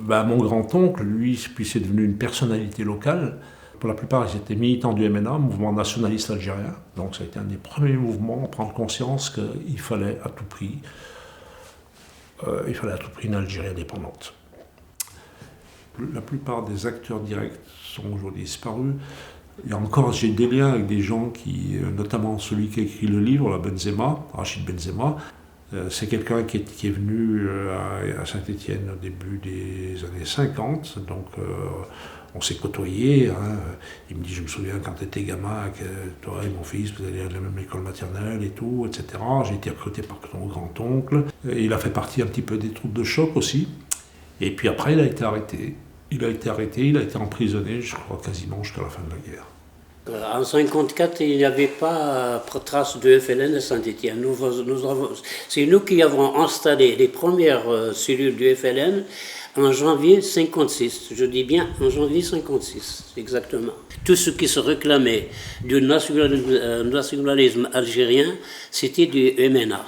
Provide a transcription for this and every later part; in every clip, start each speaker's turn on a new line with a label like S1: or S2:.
S1: Mon grand-oncle, lui, puis c'est devenu une personnalité locale. Pour la plupart, ils étaient militants du MNA, mouvement nationaliste algérien. Donc ça a été un des premiers mouvements à prendre conscience qu'il fallait à tout prix une Algérie indépendante. La plupart des acteurs directs sont aujourd'hui disparus. Il y a encore, j'ai des liens avec des gens notamment celui qui a écrit le livre, Benzema, Rachid Benzema. C'est quelqu'un qui est venu à Saint-Étienne au début des années 50, donc on s'est côtoyés. Il me dit, je me souviens quand tu étais gamin, que toi et mon fils, vous allez à la même école maternelle et tout, etc. J'ai été recruté par ton grand-oncle. Il a fait partie un petit peu des troupes de choc aussi. Et puis après, il a été arrêté. Il a été emprisonné, je crois, quasiment jusqu'à la fin de la guerre.
S2: En 1954, il n'y avait pas trace de FLN à Saint-Étienne. C'est nous qui avons installé les premières cellules du FLN en janvier 1956. Je dis bien en janvier 1956, exactement. Tout ce qui se réclamait du nationalisme algérien, c'était du MNA.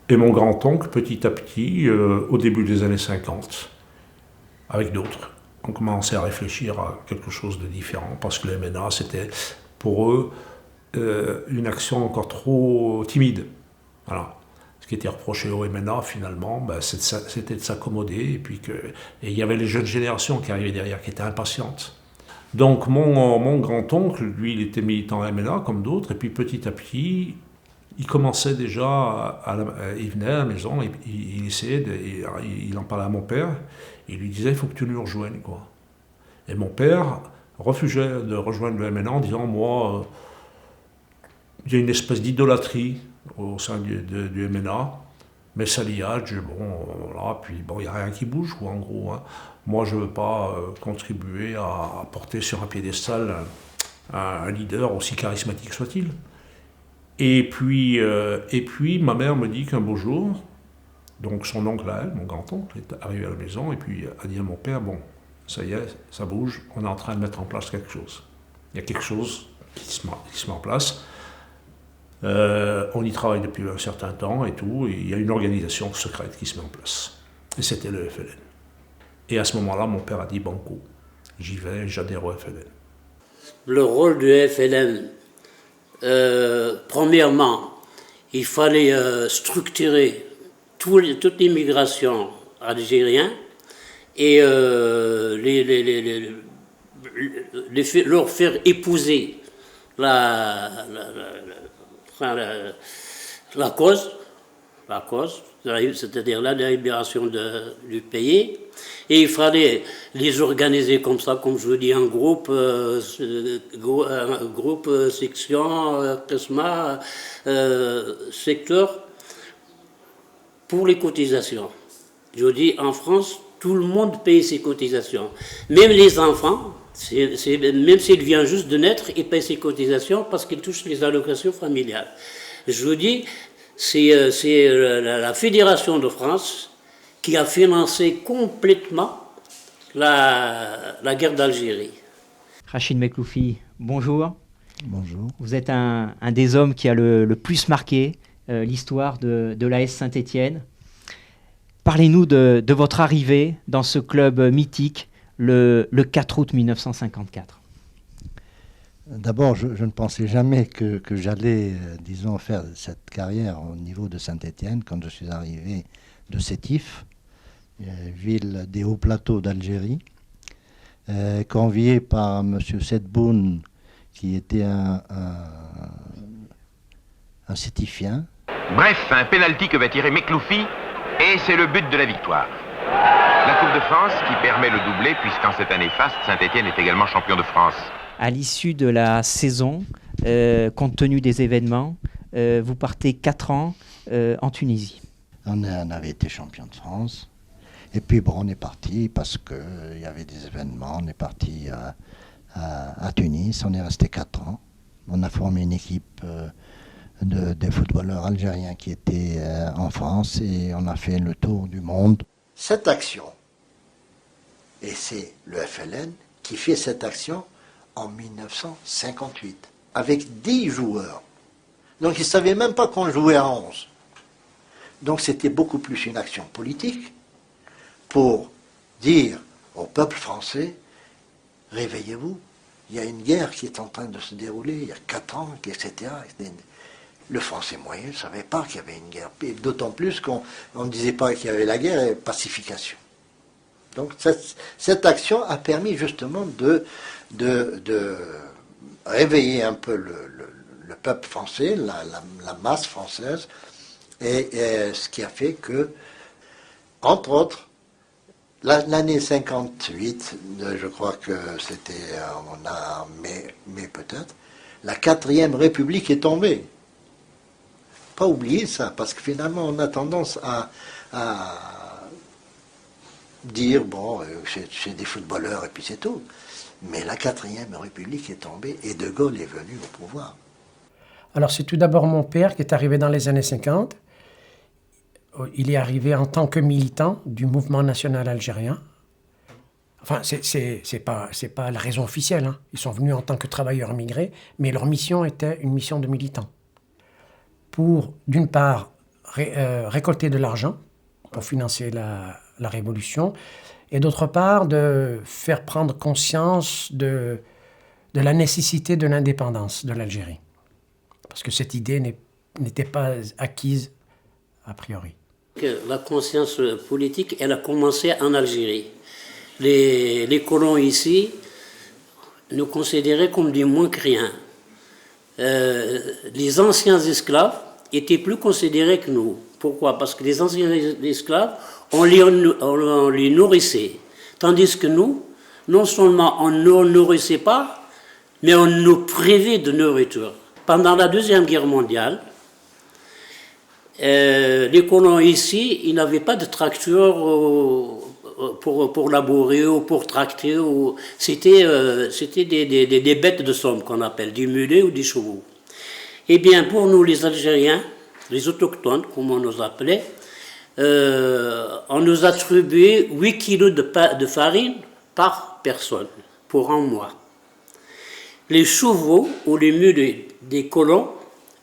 S1: Et mon grand-oncle, petit à petit, au début des années 50, avec d'autres, on commençait à réfléchir à quelque chose de différent, parce que le MNA, c'était pour eux une action encore trop timide. Voilà. Ce qui était reproché au MNA, finalement, c'était de s'accommoder, et il y avait les jeunes générations qui arrivaient derrière, qui étaient impatientes. Donc mon grand-oncle, lui, il était militant MNA, comme d'autres, et puis petit à petit, il commençait déjà, il venait à la maison, il essayait, il en parlait à mon père, il lui disait, il faut que tu nous rejoignes, quoi. Et mon père refusait de rejoindre le MNA en disant, moi, il y a une espèce d'idolâtrie au sein du MNA, mais s'alliage, puis il n'y a rien qui bouge, quoi, en gros. Moi, je ne veux pas contribuer à porter sur un piédestal un leader aussi charismatique soit-il. Et puis, ma mère me dit qu'un beau jour, donc son oncle à elle, mon grand-oncle, est arrivé à la maison et puis a dit à mon père, bon, ça y est, ça bouge, on est en train de mettre en place quelque chose. Il y a quelque chose qui se met en place. On y travaille depuis un certain temps et tout, et il y a une organisation secrète qui se met en place. Et c'était le FLN. Et à ce moment-là, mon père a dit, banco, j'y vais, j'adhère au FLN.
S2: Le rôle du FLN, premièrement, il fallait structurer toute l'immigration algérienne et leur faire épouser la cause, c'est-à-dire la libération du pays. Et il fallait les organiser comme ça, comme je vous dis, en groupe, section, PESMA, secteur, pour les cotisations. Je vous dis, en France, tout le monde paye ses cotisations. Même les enfants, même s'ils viennent juste de naître, ils payent ses cotisations parce qu'ils touchent les allocations familiales. Je vous dis, c'est la Fédération de France qui a financé complètement la guerre d'Algérie.
S3: Rachid Mekloufi, bonjour.
S4: Bonjour.
S3: Vous êtes un des hommes qui a le plus marqué l'histoire de l'AS Saint-Étienne. Parlez-nous de votre arrivée dans ce club mythique le 4 août 1954.
S4: D'abord, je ne pensais jamais que j'allais, disons, faire cette carrière au niveau de Saint-Étienne quand je suis arrivé de Sétif, ville des hauts plateaux d'Algérie, convié par M. Sedboun, qui était un Sétifien.
S5: Bref, un pénalty que va tirer Mekloufi, et c'est le but de la victoire. La Coupe de France qui permet le doublé, puisqu'en cette année faste, Saint-Étienne est également champion de France.
S3: À l'issue de la saison, compte tenu des événements, vous partez 4 ans en Tunisie.
S4: On avait été champion de France. Et puis bon, on est parti parce qu'il y avait des événements. On est parti à Tunis. On est resté 4 ans. On a formé une équipe des footballeurs algériens qui étaient en France et on a fait le tour du monde. Cette action, et c'est le FLN qui fait cette action en 1958, avec 10 joueurs. Donc ils ne savaient même pas qu'on jouait à 11. Donc c'était beaucoup plus une action politique pour dire au peuple français, réveillez-vous. Il y a une guerre qui est en train de se dérouler, il y a 4 ans, etc. Le Français moyen ne savait pas qu'il y avait une guerre. Et d'autant plus qu'on ne disait pas qu'il y avait la guerre et pacification. Donc cette action a permis justement de réveiller un peu le peuple français, la masse française, et ce qui a fait que, entre autres, l'année 58, je crois que c'était en mai peut-être, la 4e République est tombée. Pas oublier ça, parce que finalement on a tendance à dire, bon, c'est des footballeurs et puis c'est tout. Mais la 4e République est tombée et De Gaulle est venu au pouvoir.
S6: Alors c'est tout d'abord mon père qui est arrivé dans les années 50. Il est arrivé en tant que militant du mouvement national algérien. Enfin, c'est pas la raison officielle, hein. Ils sont venus en tant que travailleurs immigrés, mais leur mission était une mission de militants. Pour, d'une part, récolter de l'argent pour financer la révolution, et d'autre part, de faire prendre conscience de la nécessité de l'indépendance de l'Algérie. Parce que cette idée n'était pas acquise a priori.
S2: La conscience politique, elle a commencé en Algérie. Les colons ici nous considéraient comme des moins que rien. Les anciens esclaves étaient plus considérés que nous. Pourquoi? Parce que les anciens esclaves, on les nourrissait. Tandis que nous, non seulement on ne nous nourrissait pas, mais on nous privait de nourriture. Pendant la Deuxième Guerre mondiale, les colons ici, ils n'avaient pas de tracteur pour labourer ou pour tracter. C'était des bêtes de somme qu'on appelle, des mulets ou des chevaux. Eh bien, pour nous les Algériens, les autochtones, comme on nous appelait, on nous attribuait 8 kilos de farine par personne, pour un mois. Les chevaux ou les mulets des colons,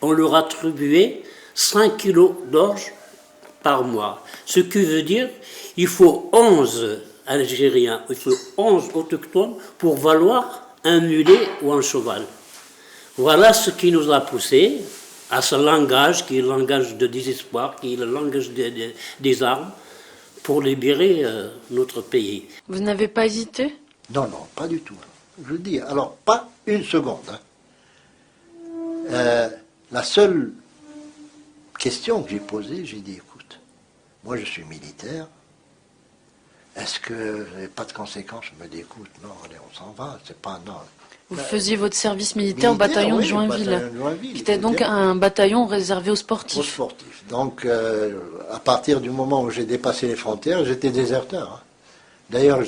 S2: on leur attribuait 5 kilos d'orge par mois. Ce qui veut dire qu'il faut 11 Algériens, il faut 11 autochtones pour valoir un mulet ou un cheval. Voilà ce qui nous a poussé à ce langage, qui est le langage de désespoir, qui est le langage des armes, pour libérer notre pays.
S7: Vous n'avez pas hésité?
S4: Non, pas du tout. Je dis, alors, pas une seconde. La seule question que j'ai posée, j'ai dit, écoute, moi je suis militaire, est-ce que vous n'avez pas de conséquences? Je me dis, écoute, non, allez, on s'en va, c'est pas, non.
S7: Vous faisiez votre service militaire au bataillon de Joinville, qui était donc un bataillon réservé aux sportifs.
S4: Aux sportifs. Donc, à partir du moment où j'ai dépassé les frontières, j'étais déserteur. Hein. D'ailleurs,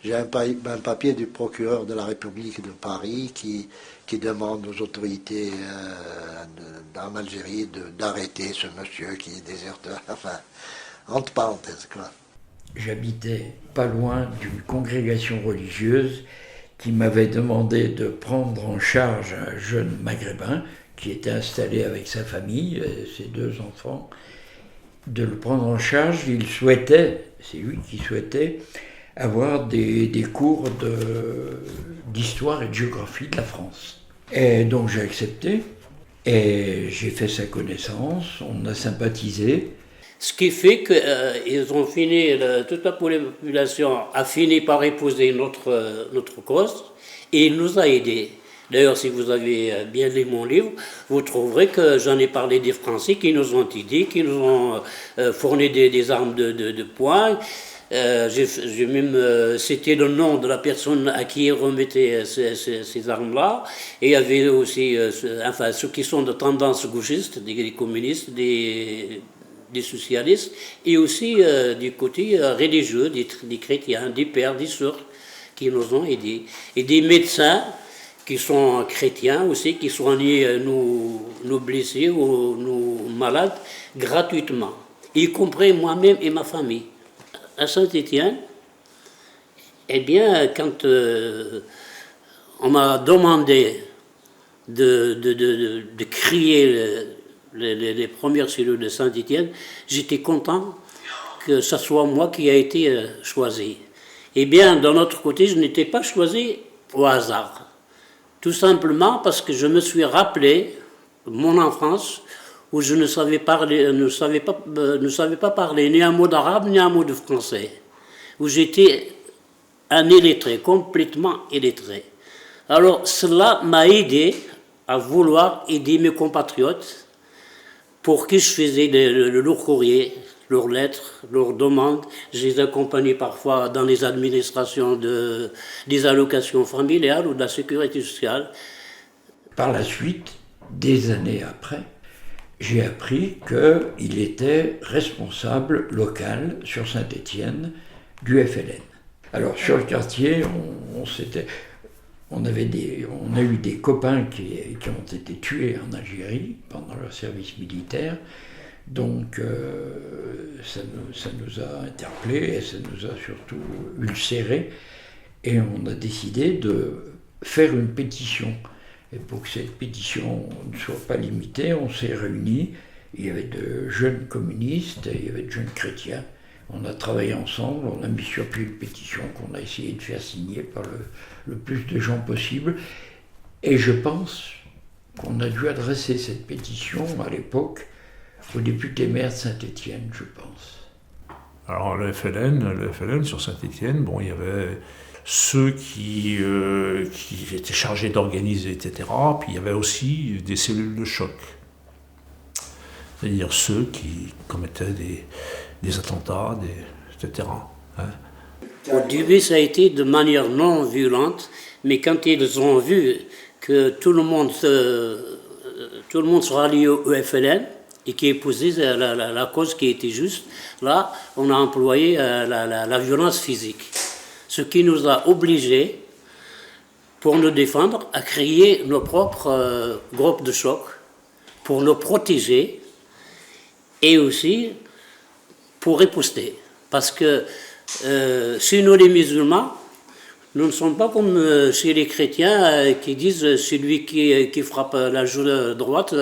S4: j'ai un papier du procureur de la République de Paris qui demande aux autorités en Algérie d'arrêter ce monsieur qui est déserteur. Enfin, entre parenthèses, quoi.
S8: J'habitais pas loin d'une congrégation religieuse qui m'avait demandé de prendre en charge un jeune maghrébin qui était installé avec sa famille, ses 2 enfants, de le prendre en charge. Il souhaitait, c'est lui qui souhaitait, avoir des cours d'histoire et de géographie de la France. Et donc j'ai accepté, et j'ai fait sa connaissance, on a sympathisé.
S2: Ce qui fait qu'ils ont fini, toute la population a fini par épouser notre cause, et il nous a aidés. D'ailleurs, si vous avez bien lu mon livre, vous trouverez que j'en ai parlé des Français qui nous ont aidés, qui nous ont fourni des armes de poing. J'ai même cité le nom de la personne à qui ils remettaient ces armes-là. Et il y avait aussi ceux qui sont de tendance gauchiste, des communistes, des socialistes, et aussi du côté religieux, des chrétiens, des pères, des sœurs qui nous ont aidés. Et des médecins qui sont chrétiens aussi, qui soignaient nos blessés ou nos malades gratuitement, y compris moi-même et ma famille. À Saint-Étienne, eh bien, quand on m'a demandé de créer les premières cellules de Saint-Étienne, j'étais content que ce soit moi qui a été choisi. Eh bien, d'un autre côté, je n'étais pas choisi au hasard. Tout simplement parce que je me suis rappelé mon enfance où je ne savais pas parler ni un mot d'arabe ni un mot de français, où j'étais un illettré, complètement illettré. Alors cela m'a aidé à vouloir aider mes compatriotes pour qui je faisais le lourd courrier, leurs lettres, leurs demandes. Je les accompagnais parfois dans les administrations des allocations familiales ou de la sécurité sociale.
S8: Par la suite, des années après, j'ai appris qu'il était responsable local sur Saint-Étienne du FLN. Alors sur le quartier, on a eu des copains qui ont été tués en Algérie pendant leur service militaire. Donc ça nous a interpellés et ça nous a surtout ulcérés. Et on a décidé de faire une pétition. Et pour que cette pétition ne soit pas limitée, on s'est réunis. Il y avait de jeunes communistes et il y avait de jeunes chrétiens. On a travaillé ensemble, on a mis sur pied une pétition qu'on a essayé de faire signer par le plus de gens possible. Et je pense qu'on a dû adresser cette pétition à l'époque au député maire de Saint-Étienne, je pense.
S1: Alors le FLN sur Saint-Étienne, bon, il y avait ceux qui étaient chargés d'organiser, etc. Puis il y avait aussi des cellules de choc. C'est-à-dire ceux qui commettaient des attentats, etc. Hein.
S2: Au début, ça a été de manière non violente, mais quand ils ont vu que tout le monde se ralliait au FLN et qui épousait la cause qui était juste, là, on a employé la violence physique. Ce qui nous a obligés, pour nous défendre, à créer nos propres groupes de choc pour nous protéger et aussi pour riposter. Parce que chez nous les musulmans, nous ne sommes pas comme chez les chrétiens qui disent celui qui frappe la joue droite,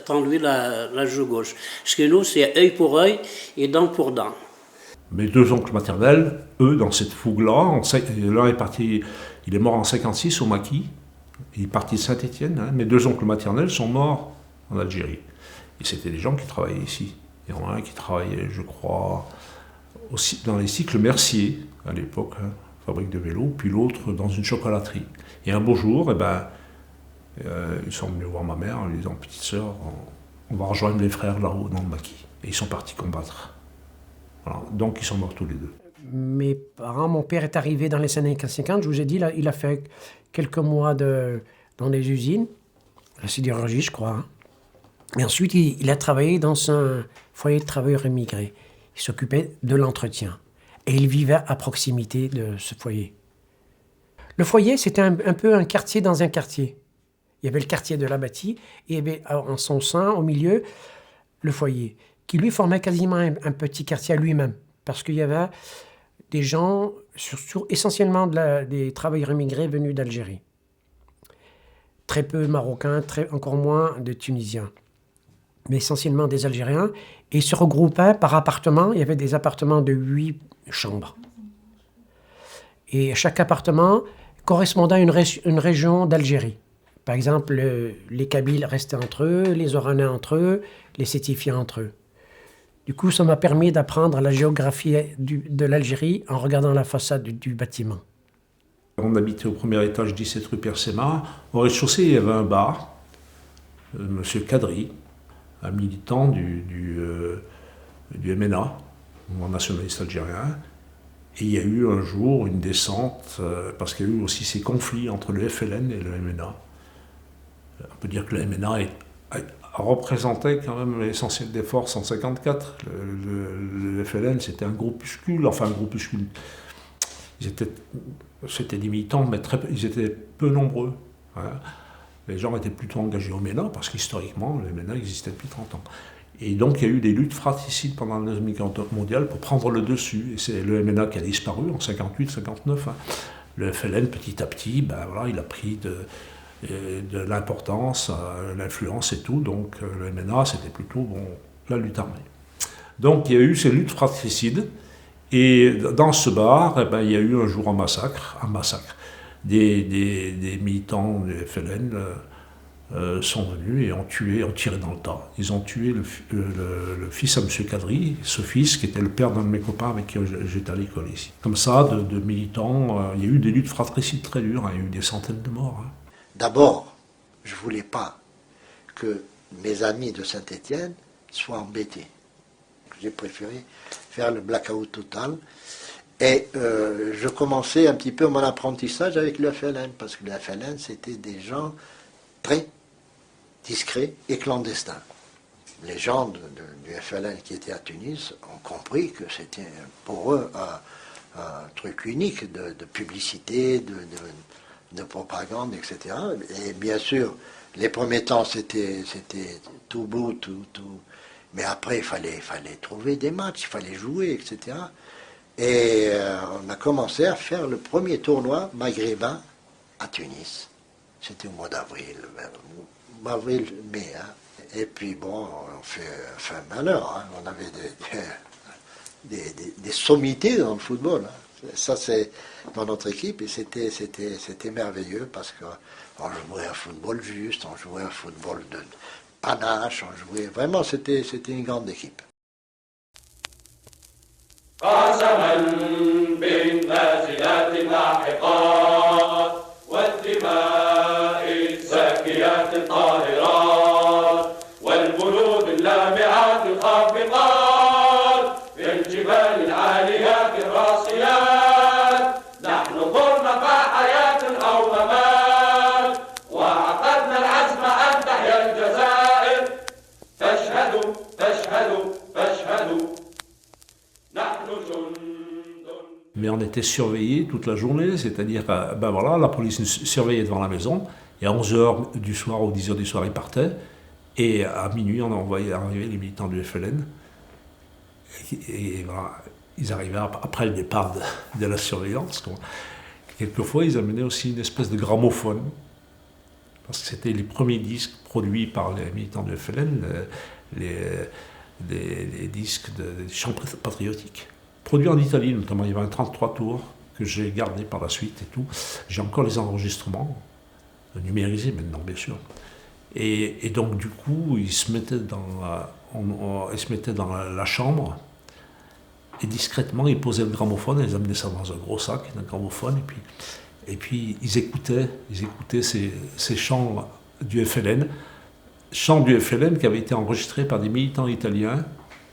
S2: tend-lui la joue gauche. Chez nous, c'est œil pour œil et dent pour dent.
S1: Mes deux oncles maternels, eux, dans cette fougue-là, l'un est parti, il est mort en 56 au Maquis, il est parti de Saint-Étienne. Hein. Mes deux oncles maternels sont morts en Algérie. Et c'était des gens qui travaillaient ici. Il y en a un qui travaillait, je crois, aussi dans les cycles Mercier, à l'époque, hein, fabrique de vélos, puis l'autre dans une chocolaterie. Et un beau jour, ils sont venus voir ma mère en lui disant « Petite sœur, on va rejoindre les frères là-haut dans le Maquis ». Et ils sont partis combattre. Voilà. Donc ils sont morts tous les deux.
S6: Mes parents, mon père est arrivé dans les années 50, je vous ai dit, là, il a fait quelques mois dans les usines, la sidérurgie, je crois. Hein. Et ensuite, il a travaillé dans un foyer de travailleurs immigrés. Il s'occupait de l'entretien. Et il vivait à proximité de ce foyer. Le foyer, c'était un peu un quartier dans un quartier. Il y avait le quartier de la bâtie, et il y avait en son sein, au milieu, le foyer, qui lui formait quasiment un petit quartier à lui-même. Parce qu'il y avait des gens, essentiellement des travailleurs immigrés venus d'Algérie. Très peu Marocains, encore moins de Tunisiens. Mais essentiellement des Algériens. Et ils se regroupaient par appartement. Il y avait des appartements de 8 chambres. Et chaque appartement correspondait à une région d'Algérie. Par exemple, les Kabyles restaient entre eux, les Oranais entre eux, les Sétifiens entre eux. Du coup, ça m'a permis d'apprendre la géographie de l'Algérie en regardant la façade du bâtiment.
S1: On habitait au premier étage, 17 rue Persema. Au rez-de-chaussée, il y avait un bar, Monsieur Kadri, un militant du MNA, mouvement nationaliste algérien. Et il y a eu un jour une descente, parce qu'il y a eu aussi ces conflits entre le FLN et le MNA. On peut dire que le MNA représentait quand même l'essentiel des forces en 1954. Le FLN, c'était un groupuscule, c'était des militants, mais ils étaient peu nombreux. Hein. Les gens étaient plutôt engagés au MENA, parce qu'historiquement, le MENA existait depuis 30 ans. Et donc, il y a eu des luttes fratricides pendant la Deuxième Guerre mondiale pour prendre le dessus. Et c'est le MENA qui a disparu en 58-59. Hein. Le FLN, petit à petit, il a pris de l'importance, l'influence et tout. Donc, le MENA, c'était plutôt la lutte armée. Donc, il y a eu ces luttes fratricides. Et dans ce bar, eh ben, il y a eu un jour un massacre. Des militants du FLN sont venus et ont tiré dans le tas. Ils ont tué le fils à M. Kadri, ce fils qui était le père d'un de mes copains avec qui j'étais à l'école ici. Comme ça, de militants, il y a eu des luttes fratricides très dures, hein, il y a eu des centaines de morts. Hein.
S4: D'abord, je ne voulais pas que mes amis de Saint-Étienne soient embêtés. J'ai préféré faire le blackout total. Et je commençais un petit peu mon apprentissage avec le FLN, parce que le FLN, c'était des gens très discrets et clandestins. Les gens du FLN qui étaient à Tunis ont compris que c'était pour eux un truc unique de publicité, de propagande, etc. Et bien sûr, les premiers temps, c'était tout beau, tout. Mais après, il fallait trouver des matchs, il fallait jouer, etc. Et on a commencé à faire le premier tournoi maghrébin à Tunis. C'était au mois d'avril, mai. Hein. Et puis bon, on fait un malheur. Hein. On avait des sommités dans le football. Hein. Ça, c'est dans notre équipe et c'était merveilleux parce qu'on jouait un football juste, on jouait un football de panache, on jouait... Vraiment, c'était une grande équipe.
S9: قسما بالنازلات اللاحقات والدماء الزاكيات الطاهرات والبلود اللامعات الخافقات في الجبال العاليات الراسيات نحن ضرنا فحياة أو ممات وعقدنا العزم أن تحيا الجزائر فاشهدوا فاشهدوا فاشهدوا.
S1: Mais on était surveillés toute la journée, c'est-à-dire, ben voilà, la police nous surveillait devant la maison, et à 11h du soir ou 10h du soir, ils partaient, et à minuit, on envoyait arriver les militants du FLN, et voilà, ils arrivaient après le départ de la surveillance. Quelquefois, ils amenaient aussi une espèce de gramophone, parce que c'était les premiers disques produits par les militants du FLN, des disques des chants patriotiques. Produits en Italie notamment, il y avait un 33 tours que j'ai gardé par la suite et tout. J'ai encore les enregistrements, numérisés maintenant bien sûr. Et donc du coup, ils se mettaient dans la chambre et discrètement, ils posaient le gramophone, ils amenaient ça dans un gros sac, un gramophone, et puis ils écoutaient ces chants du FLN. Chants du FLN qui avaient été enregistrés par des militants italiens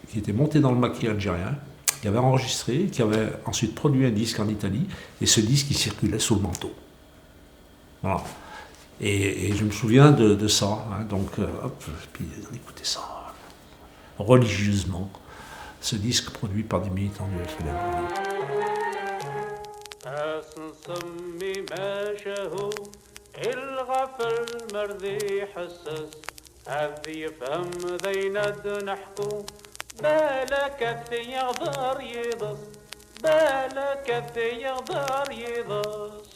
S1: qui étaient montés dans le maquis algérien, qui avaient enregistré, qui avaient ensuite produit un disque en Italie, et ce disque il circulait sous le manteau. Voilà. Et je me souviens de ça, hein, donc puis on écoutait ça religieusement, ce disque produit par des militants du FLN.
S9: هذي يفهم ذيند نحكو بالك يقدر يضص بالك يقدر يضص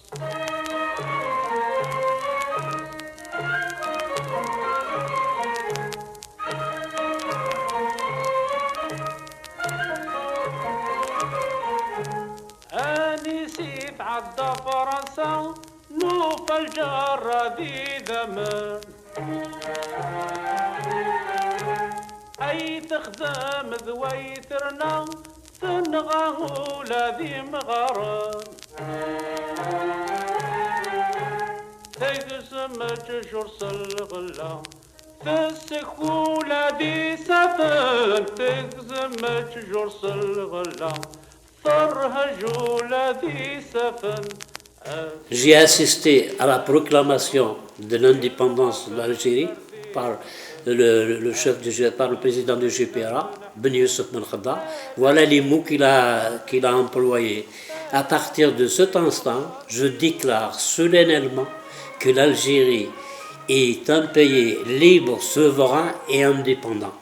S9: أني سيف عدى فرنسا نوف الجرة ذي ذمن أي تخدم ذويترنا تنغاه لذي مغارن تقسمت جرس الغلا تسكو لذي سفن تقسمت جرس الغلا فرهجو لذي سفن.
S2: J'ai assisté à la proclamation de l'indépendance de l'Algérie par le président du GPRA, Ben Youssef Ben Khadda. Voilà les mots qu'il a employés. À partir de cet instant, je déclare solennellement que l'Algérie est un pays libre, souverain et indépendant.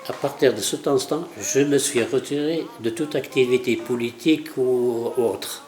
S2: À partir de cet instant, je me suis retiré de toute activité politique ou autre.